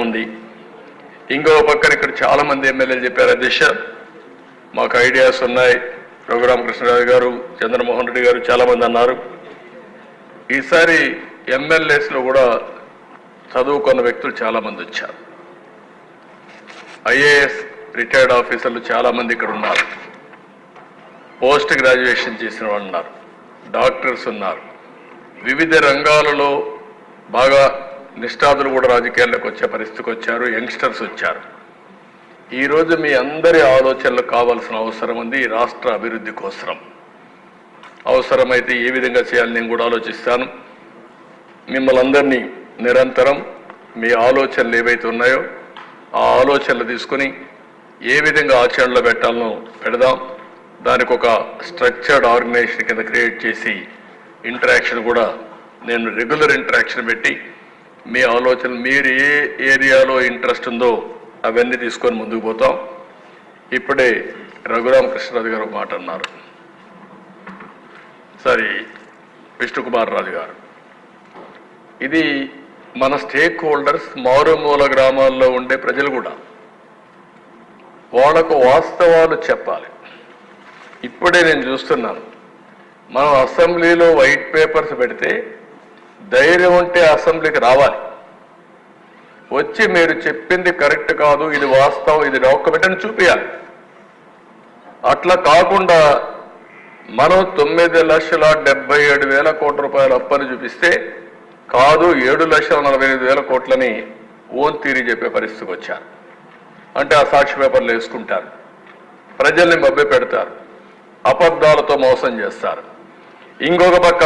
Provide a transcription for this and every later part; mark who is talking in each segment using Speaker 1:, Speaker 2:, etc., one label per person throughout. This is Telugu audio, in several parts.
Speaker 1: ఉంది. ఇంకో పక్కన ఇక్కడ చాలా మంది ఎమ్మెల్యేలు చెప్పారు, అధ్యక్ష మాకు ఐడియాస్ ఉన్నాయి. రఘురామకృష్ణరాజు గారు, చంద్రమోహన్ రెడ్డి గారు చాలా మంది అన్నారు. ఈసారి ఎమ్మెల్యేస్లో కూడా చదువుకున్న వ్యక్తులు చాలా మంది వచ్చారు. ఐఏఎస్ రిటైర్డ్ ఆఫీసర్లు చాలా మంది ఇక్కడ ఉన్నారు. పోస్ట్ గ్రాడ్యుయేషన్ చేసిన వాళ్ళు ఉన్నారు, డాక్టర్స్ ఉన్నారు. వివిధ రంగాలలో బాగా నిష్ఠాతులు కూడా రాజకీయాల్లోకి వచ్చే పరిస్థితికి వచ్చారు. యంగ్స్టర్స్ వచ్చారు. ఈరోజు మీ అందరి ఆలోచనలు కావాల్సిన అవసరం ఉంది. ఈ రాష్ట్ర అభివృద్ధి కోసం అవసరమైతే ఏ విధంగా చేయాలని నేను కూడా ఆలోచిస్తాను. మిమ్మల్ని అందరినీ నిరంతరం మీ ఆలోచనలు ఏవైతే ఉన్నాయో ఆ ఆలోచనలు తీసుకుని ఏ విధంగా ఆచరణలో పెట్టాలనో పెడదాం. దానికి ఒక స్ట్రక్చర్డ్ ఆర్గనైజేషన్ కింద క్రియేట్ చేసి ఇంటరాక్షన్ కూడా నేను రెగ్యులర్ ఇంటరాక్షన్ పెట్టి మీ ఆలోచనలు మీరు ఏ ఏరియాలో ఇంట్రెస్ట్ ఉందో అవన్నీ తీసుకొని ముందుకు పోతాం. ఇప్పుడే రఘురామకృష్ణరాజు గారు ఒక మాట అన్నారు. సరే, విష్ణుకుమార్ రాజు గారు, ఇది మన స్టేక్ హోల్డర్స్ మారుమూల గ్రామాల్లో ఉండే ప్రజలు కూడా వాళ్లకు వాస్తవాలు చెప్పాలి. ఇప్పుడే నేను చూస్తున్నాను, మనం అసెంబ్లీలో వైట్ పేపర్స్ పెడితే ధైర్యం ఉంటే అసెంబ్లీకి రావాలి, వచ్చి మీరు చెప్పింది కరెక్ట్ కాదు, ఇది వాస్తవం, ఇది డాక్యుమెంట్ అని చూపించాలి. అట్లా కాకుండా మనం 9,77,000 కోట్ల రూపాయల అప్పని చూపిస్తే కాదు 7,48,000 కోట్లని ఓన్ తీరి చెప్పే పరిస్థితికి వచ్చారు. అంటే ఆ సాక్షి పేపర్లు వేసుకుంటారు, ప్రజల్ని మభ్య పెడతారు, అబద్ధాలతో మోసం చేస్తారు. ఇంకొక పక్క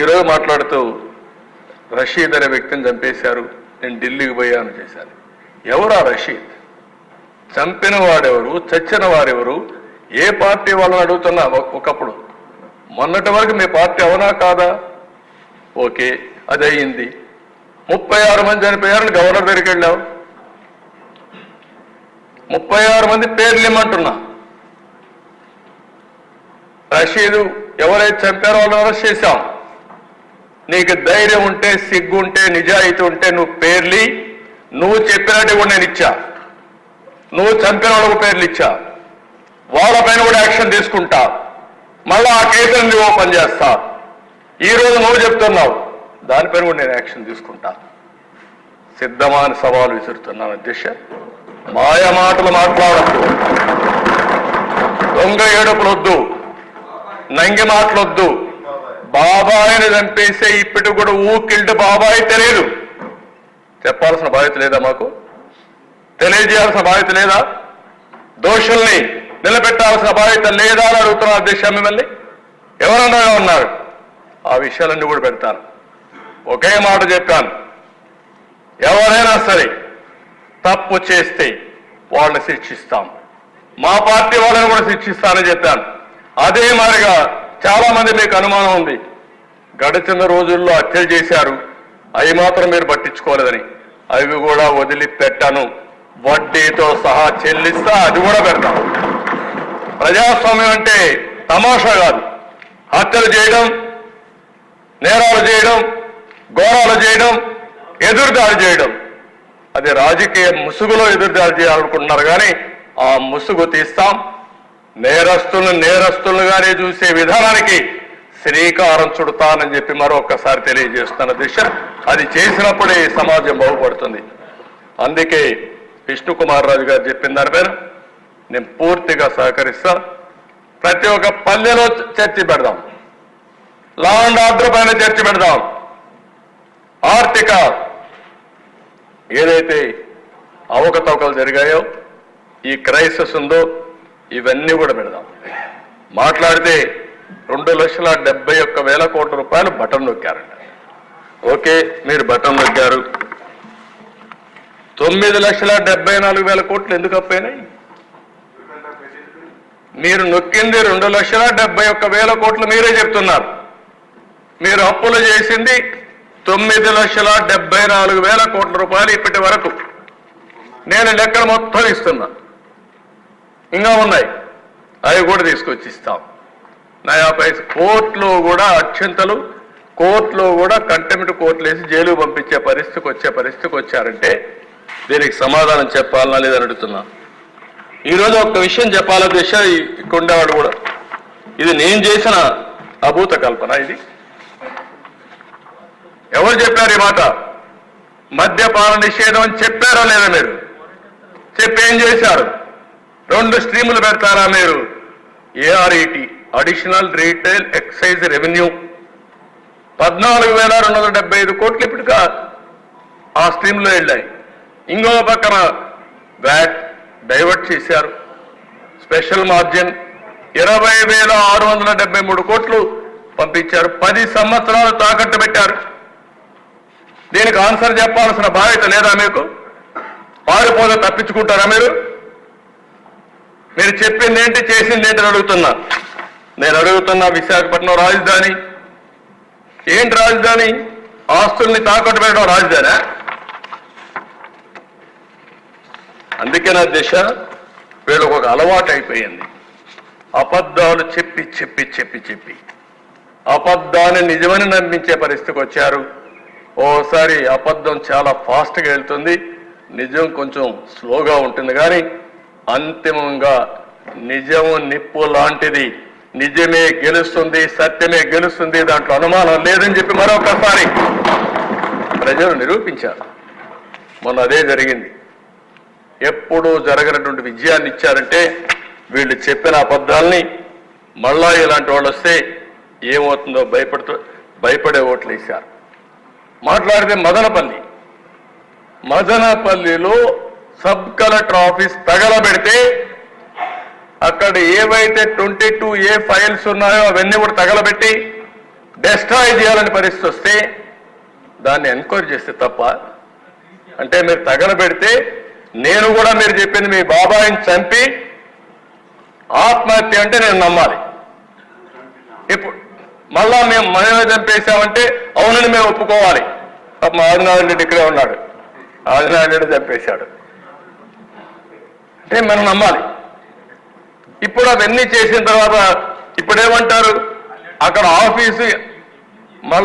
Speaker 1: ఈరోజు మాట్లాడుతూ రషీద్ అనే వ్యక్తిని చంపేశారు, నేను ఢిల్లీకి పోయాను చేశాను. ఎవరు ఆ రషీద్? చంపిన వాడెవరు? చచ్చిన వారెవరు? ఏ పార్టీ వాళ్ళని అడుగుతున్నా. ఒకప్పుడు మొన్నటి వరకు మీ పార్టీ అవునా కాదా? ఓకే, అది అయ్యింది. 36 మంది చనిపోయారని గవర్నర్ దగ్గరికి వెళ్ళావు. 36 మంది పేర్లు ఇమ్మంటున్నా. రషీదు ఎవరైతే చంపారో వాళ్ళని అరెస్ట్ చేశాం. నీకు ధైర్యం ఉంటే, సిగ్గు ఉంటే, నిజాయితీ ఉంటే నువ్వు పేర్లి, నువ్వు చెప్పినట్టు కూడా నేను ఇచ్చా. నువ్వు చంపిన వాళ్ళకు పేర్లు ఇచ్చా, వాళ్ళపైన కూడా యాక్షన్ తీసుకుంటా. మళ్ళా ఆ కేసులను ఓపెన్ చేస్తా. ఈరోజు నువ్వు చెప్తున్నావు, దానిపైన కూడా నేను యాక్షన్ తీసుకుంటా. సిద్ధమాని సవాలు విసురుతున్నాను అధ్యక్ష. మాయ మాటలు మాట్లాడద్దు, దొంగ ఏడుపులొద్దు, నంగి మాటలొద్దు. బాబాయిని చంపేసే ఇప్పటి కూడా ఊకిల్డ్ బాబాయి తెలియదు. చెప్పాల్సిన బాధ్యత లేదా? మాకు తెలియజేయాల్సిన బాధ్యత లేదా? దోషుల్ని నిలబెట్టాల్సిన బాధ్యత లేదా అని అడుగుతున్నారు అధ్యక్ష. మిమ్మల్ని ఎవరన్నా ఉన్నారు, ఆ విషయాలన్నీ కూడా పెడతాను. ఒకే మాట చెప్పాను, ఎవరైనా సరే తప్పు చేస్తే వాళ్ళని శిక్షిస్తాం. మా పార్టీ వాళ్ళని కూడా శిక్షిస్తానని చెప్పాను. అదే మాదిరిగా చాలా మంది మీకు అనుమానం ఉంది, గడిచిన రోజుల్లో హత్యలు చేశారు, అవి మాత్రం మీరు పట్టించుకోలేదని. అవి కూడా వదిలిపెట్టాను, వడ్డీతో సహా చెల్లిస్తా, అది కూడా పెడతాం. ప్రజాస్వామ్యం అంటే తమాషా కాదు. హత్యలు చేయడం, నేరాలు చేయడం, ఘోరాలు చేయడం, ఎదురుదాడి చేయడం, అది రాజకీయ ముసుగులో ఎదురుదాడి చేయాలనుకుంటున్నారు. కానీ ఆ ముసుగు తీస్తాం. నేరస్తులుగానే చూసే విధానానికి శ్రీకారం చుడతానని చెప్పి మరొకసారి తెలియజేస్తున్న దిశ. అది చేసినప్పుడే సమాజం బాగుపడుతుంది. అందుకే విష్ణుకుమార్ రాజు గారు చెప్పిన దానిపైన నేను పూర్తిగా సహకరిస్తా. ప్రతి ఒక్క పల్లెలో చర్చ పెడదాం, లా అండ్ ఆర్డర్ పైన చర్చ పెడదాం, ఆర్థిక ఏదైతే అవకతవకలు జరిగాయో, ఈ క్రైసిస్ ఉందో, ఇవన్నీ కూడా పెడదాం. మాట్లాడితే 2,71,000 కోట్ల రూపాయలు బటన్ నొక్కారంట. ఓకే, మీరు బటన్ నొక్కారు. 9,74,000 కోట్లు ఎందుకు అప్పైనాయి? మీరు నొక్కింది 2,71,000 కోట్లు మీరే చెప్తున్నారు. మీరు అప్పులు చేసింది 9,74,000 కోట్ల రూపాయలు ఇప్పటి వరకు. నేను లెక్కలు మొత్తం ఇస్తున్నా, ఇంకా ఉన్నాయి, అవి కూడా తీసుకొచ్చి ఇస్తాం. నయా పైస కోర్టులో కూడా అక్షంతలు, కోర్టులో కూడా కంటెంప్ట్ కోర్టులు వేసి జైలు పంపించే పరిస్థితికి వచ్చారంటే దీనికి సమాధానం చెప్పాలనా లేదని అడుగుతున్నా. ఈరోజు ఒక్క విషయం చెప్పాల దిశ ఇక్కడ ఉండేవాడు కూడా, ఇది నేను చేసిన అభూత కల్పన. ఇది ఎవరు చెప్పారు ఈ మాట? మద్యపాన నిషేధం అని చెప్పారా లేదా మీరు? చెప్పి ఏం చేశారు? 2 స్ట్రీములు పెడతారా మీరు? ARET, additional retail excise revenue 14,275 కోట్లు ఇప్పటికా ఆ స్ట్రీమ్లో వెళ్ళాయి. ఇంకో పక్కన వ్యాట్ డైవర్ట్ చేశారు. స్పెషల్ మార్జిన్ 20,673 కోట్లు పంపించారు. 10 సంవత్సరాలు తాకట్టు పెట్టారు. దీనికి ఆన్సర్ చెప్పాల్సిన బాధ్యత లేదా మీకు? పారిపోతే తప్పించుకుంటారా మీరు? మీరు చెప్పింది ఏంటి, చేసింది ఏంటి అని అడుగుతున్నా. నేను అడుగుతున్నా, విశాఖపట్నం రాజధాని ఏంటి? రాజధాని ఆస్తుల్ని తాకట్టు పెట్టడం రాజధానా? అందుకే నా దిశ వీళ్ళకు ఒక అలవాటు అయిపోయింది. అబద్ధాలు చెప్పి చెప్పి చెప్పి చెప్పి అబద్ధాన్ని నిజమని నమ్మించే పరిస్థితికి వచ్చారు. ఓసారి అబద్ధం చాలా ఫాస్ట్గా వెళ్తుంది, నిజం కొంచెం స్లోగా ఉంటుంది. కానీ అంతిమంగా నిజము నిప్పు లాంటిది, నిజమే గెలుస్తుంది, సత్యమే గెలుస్తుంది, దాంట్లో అనుమానం లేదని చెప్పి మరొకసారి ప్రజలు నిరూపించారు. మొన్న అదే జరిగింది. ఎప్పుడూ జరగనటువంటి విజయాన్ని ఇచ్చారంటే వీళ్ళు చెప్పిన అబద్ధాలని మళ్ళా ఇలాంటి వాళ్ళు వస్తే ఏమవుతుందో భయపడే ఓట్లు వేశారు. మాట్లాడితే మదనపల్లిలో సబ్ కలెక్టర్ ఆఫీస్ తగలబెడితే అక్కడ ఏవైతే 22A ఫైల్స్ ఉన్నాయో అవన్నీ కూడా తగలబెట్టి డెస్ట్రాయ్ చేయాలని పరిస్థితి వస్తే దాన్ని ఎంక్వైరీ చేస్తే తప్ప? అంటే మీరు తగలబెడితే నేను కూడా మీరు చెప్పింది మీ బాబాయిని చంపి ఆత్మహత్య అంటే నేను నమ్మాలి. ఇప్పుడు మళ్ళా మనమే చంపేశామంటే అవునని మేము ఒప్పుకోవాలి. మా ఆదినారాయణ రెడ్డి ఇక్కడే ఉన్నాడు, ఆదినారాయణ రెడ్డి చంపేశాడు అంటే మనం నమ్మాలి. ఇప్పుడు అవన్నీ చేసిన తర్వాత ఇప్పుడేమంటారు? అక్కడ ఆఫీసు